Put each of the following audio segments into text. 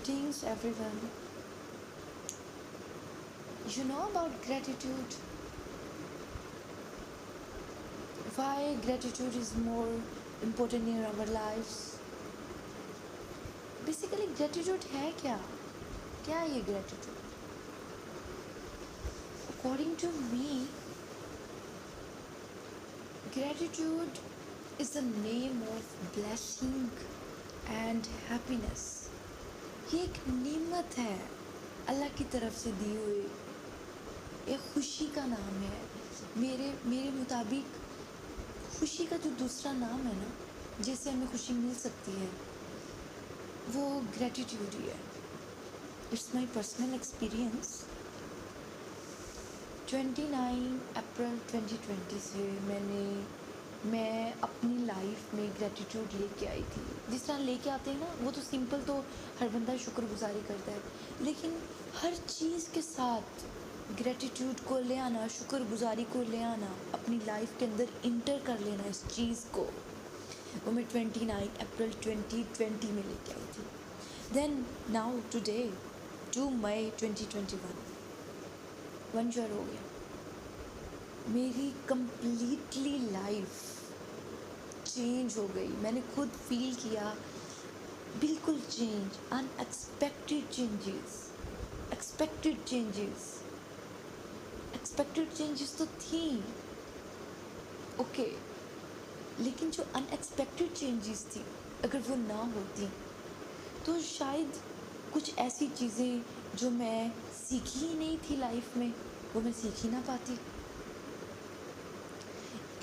Greetings, everyone. You know about gratitude? Why gratitude is more important in our lives? Basically, gratitude है क्या? क्या है ये gratitude? According to me, gratitude is the name of blessing and happiness. ये एक नेमत है अल्लाह की तरफ से दी हुई, एक खुशी का नाम है. मेरे मुताबिक खुशी का जो दूसरा नाम है ना, जिससे हमें खुशी मिल सकती है, वो ग्रेटिट्यूड ही है. It's my personal experience. 29 अप्रैल 2020 से मैं अपनी लाइफ में ग्रेटिट्यूड लेके आई थी. जिस तरह लेके आते हैं ना, वो तो सिंपल तो हर बंदा शुक्रगुजारी करता है, लेकिन हर चीज़ के साथ ग्रेटिट्यूड को ले आना, शुक्रगुजारी को ले आना, अपनी लाइफ के अंदर इंटर कर लेना इस चीज़ को, वो मैं 29 अप्रैल 2020 में लेके आई थी. देन नाउ टुडे 2 मई 2021 1 ईयर हो गया. मेरी कम्प्लीटली लाइफ चेंज हो गई. मैंने खुद फील किया, बिल्कुल change, unexpected changes. Expected changes तो थी, ओके, लेकिन जो अनएक्सपेक्टेड चेंजेस थी, अगर वो ना होती तो शायद कुछ ऐसी चीज़ें जो मैं सीखी ही नहीं थी लाइफ में, वो मैं सीख ही ना पाती.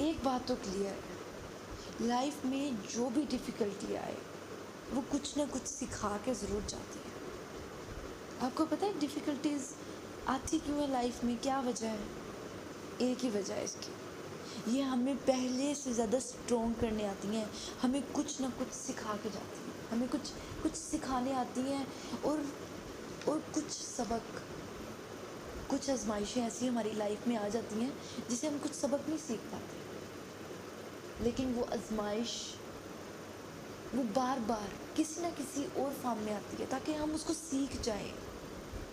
एक बात तो क्लियर है, लाइफ में जो भी डिफ़िकल्टी आए, वो कुछ ना कुछ सिखा के ज़रूर जाती है. आपको पता है डिफ़िकल्टीज़ आती क्यों है लाइफ में? क्या वजह है? एक ही वजह है इसकी, ये हमें पहले से ज़्यादा स्ट्रॉन्ग करने आती हैं. हमें कुछ ना कुछ सिखा के जाती हैं, हमें कुछ सिखाने आती हैं. और कुछ सबक, कुछ आजमाइशें ऐसी हमारी लाइफ में आ जाती हैं जिसे हम कुछ सबक नहीं सीख पाते, लेकिन वो आजमाइश वो बार बार किसी ना किसी और फॉर्म में आती है ताकि हम उसको सीख जाएं.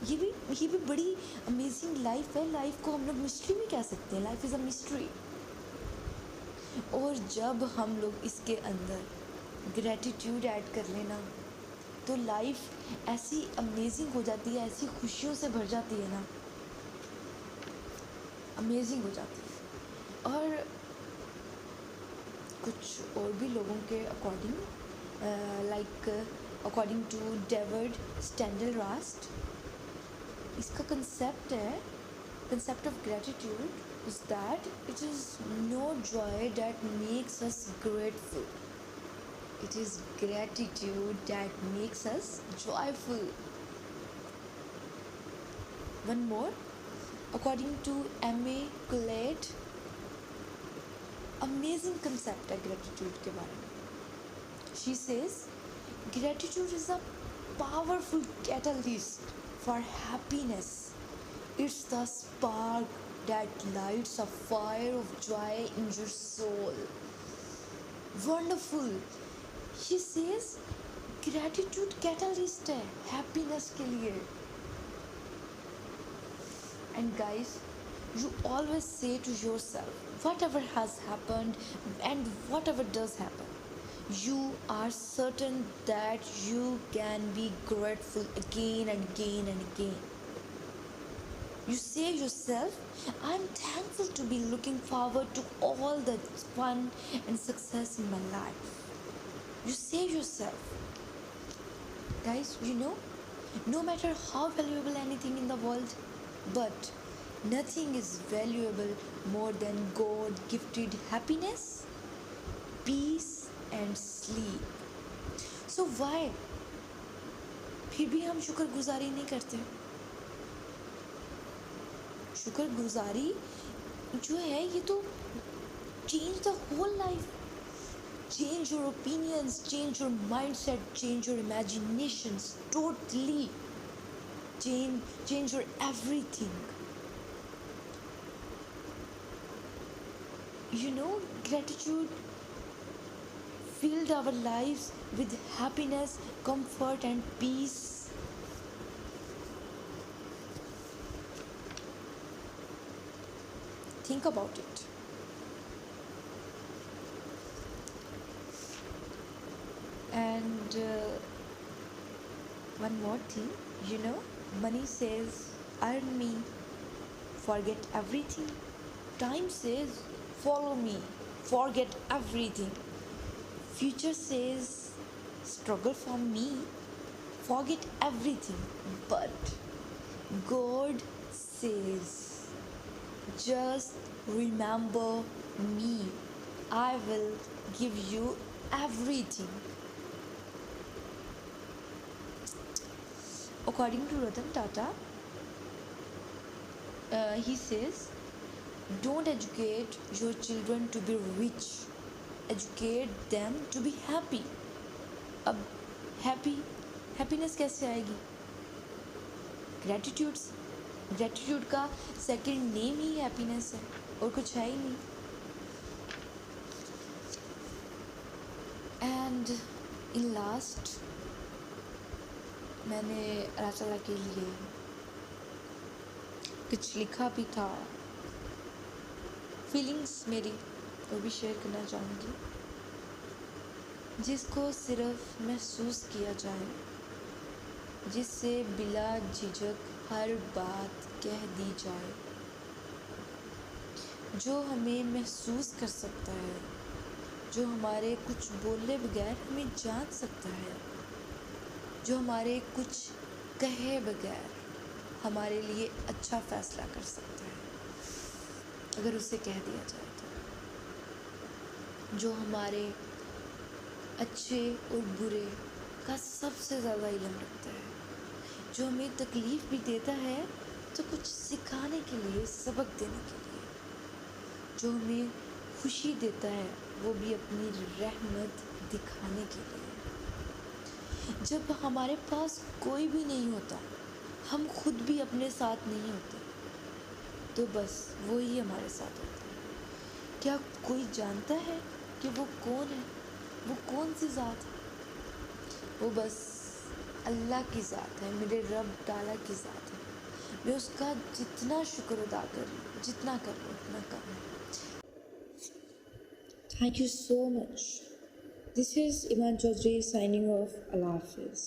ये भी बड़ी अमेजिंग लाइफ है. लाइफ को हम लोग मिस्ट्री भी कह सकते हैं. Life is a mystery. और जब हम लोग इसके अंदर ग्रेटिट्यूड ऐड कर लेना, तो लाइफ ऐसी अमेजिंग हो जाती है, ऐसी खुशियों से भर जाती है ना, अमेजिंग हो जाती है. और कुछ और भी लोगों के according, like according to David Steindl-Rast, इसका concept of gratitude is that it is no joy that makes us grateful, it is gratitude that makes us joyful. One more, according to M.A. Collett, amazing concept है gratitude के बारे में. She says, gratitude is a powerful catalyst for happiness. It's the spark that lights a fire of joy in your soul. Wonderful. She says, gratitude catalyst है happiness के लिए. And guys, you always say to yourself, whatever has happened and whatever does happen, you are certain that you can be grateful again and again and again. You say yourself, I'm thankful to be looking forward to all the fun and success in my life. You say yourself, guys, you know, no matter how valuable anything in the world, but nothing is valuable more than God gifted happiness, peace and sleep. So why फिर भी हम शुक्रगुजारी नहीं करते? शुक्रगुजारी जो है, ये तो change the whole life. Change your opinions, change your mindset, change your imaginations, totally change your everything. You know, gratitude filled our lives with happiness, comfort and peace think about it. And one more thing, money says earn me, forget everything. Time says follow me, forget everything. Future says struggle for me, forget everything. But God says just remember me, I will give you everything. According to Ratan Tata, he says, don't educate your children to be rich, educate them to be happy. अब happiness कैसे आएगी? Gratitude का second name ही happiness है, और कुछ है ही नहीं. And in last मैंने अल्लाह के लिए कुछ लिखा भी था, फीलिंग्स मेरी वो भी शेयर करना चाहूँगी, जिसको सिर्फ महसूस किया जाए, जिससे बिला झिझक हर बात कह दी जाए, जो हमें महसूस कर सकता है, जो हमारे कुछ बोले बगैर हमें जान सकता है, जो हमारे कुछ कहे बगैर हमारे लिए अच्छा फ़ैसला कर सकता है अगर उसे कह दिया जाए तो, जो हमारे अच्छे और बुरे का सबसे ज़्यादा इल्म रखता है, जो हमें तकलीफ़ भी देता है तो कुछ सिखाने के लिए, सबक देने के लिए, जो हमें खुशी देता है वो भी अपनी रहमत दिखाने के लिए. जब हमारे पास कोई भी नहीं होता, हम खुद भी अपने साथ नहीं होते, तो बस वो ही हमारे साथ होता है. क्या कोई जानता है कि वो कौन है, वो कौन सी ज़ात है? वो बस अल्लाह की ज़ात है, मेरे रब ताला की ज़ात है. मैं उसका जितना शुक्र अदा करूँ, जितना करूँ उतना कम है. Thank you so much. This is Iman Chaudhary signing off. Allah Hafiz.